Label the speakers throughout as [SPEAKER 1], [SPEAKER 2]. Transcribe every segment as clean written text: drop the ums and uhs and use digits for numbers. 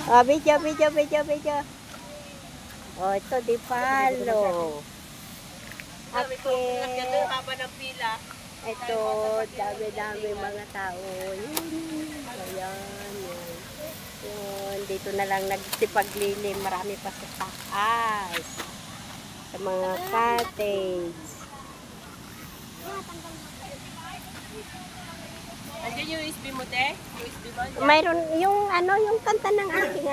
[SPEAKER 1] Oh, video. Oh, ito di palo. Okay.
[SPEAKER 2] Haba ng pila.
[SPEAKER 1] Ito, dami mga tao. Ayan. Yun, dito na lang nagsipaglilim. Marami pa sa taas. Sa mga cottage.
[SPEAKER 2] Andiyan yung USB mo, te? USB mo?
[SPEAKER 1] Mayroon yung yung kanta ng aking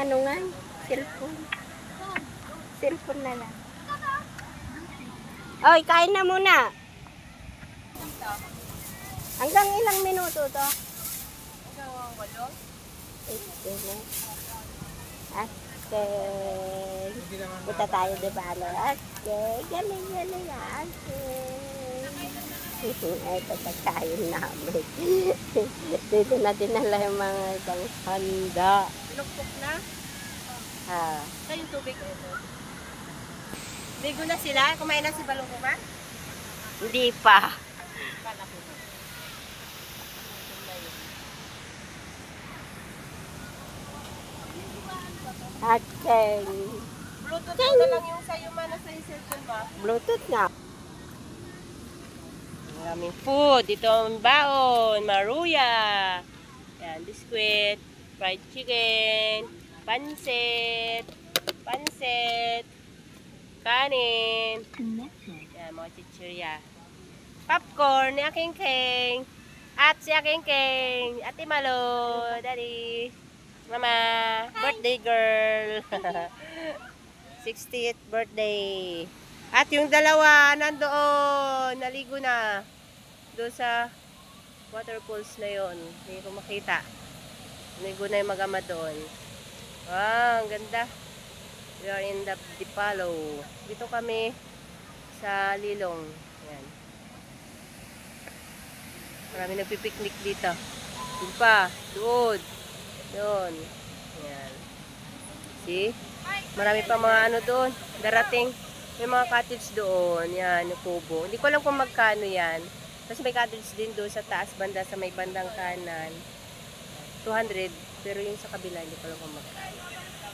[SPEAKER 1] cellphone. Cellphone na lang. Oy, kain na muna. Hanggang ilang minuto to?
[SPEAKER 2] Hanggang 8.
[SPEAKER 1] Okay. Punta tayo de balo. Okay. Galing. Okay. Ito pagkain namin. Dito na dinala yung mga ibang handa.
[SPEAKER 2] Pinukpok na?
[SPEAKER 1] Ah.
[SPEAKER 2] Ito yung tubig. Ligo na sila? Kumain na si Balong ba?
[SPEAKER 1] Hindi pa.
[SPEAKER 2] Kala ko.
[SPEAKER 1] Okay.
[SPEAKER 2] Bluetooth na lang yung sa'yo man sa cellphone ba?
[SPEAKER 1] Bluetooth nga.
[SPEAKER 2] Maraming food. Dito ang baon, maruya. Yan, biskwit, fried chicken, pansit, kanin. Yan, mga chichirya. Popcorn ni aking King. At si aking King. Ate Malo, Daddy. Mama, birthday girl. 60th birthday. At yung dalawa nandoon, naligo na. Doon sa waterfalls na yon. Hindi ko makita. Naligo na yung mag-ama doon. Wow, ang ganda. We are in the Dipalo. Dito kami sa Lilong. Yan. Marami nagpipiknik dito. Doon pa, doon. Doon. Yan. See? Marami pa mga doon. Darating. May mga cottage doon. Yan, yung kubo. Hindi ko alam kung magkano yan. Kasi may cottage din doon sa taas banda, sa may bandang kanan. 200. Pero yung sa kabila, hindi ko alam kung magkano.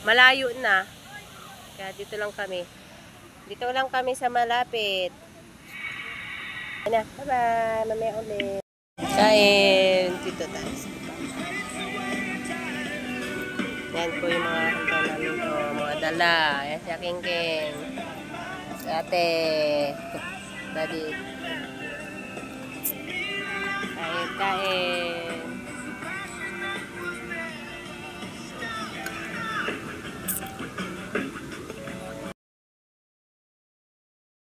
[SPEAKER 2] Malayo na. Kaya dito lang kami. Dito lang kami sa malapit. Yan na. Bye-bye. Mamaya ulit. Kain. Dito tayo. Yan po yung mga handa namin to. Mga dala. Yan si aking King. Si ate. Daddy. Kain.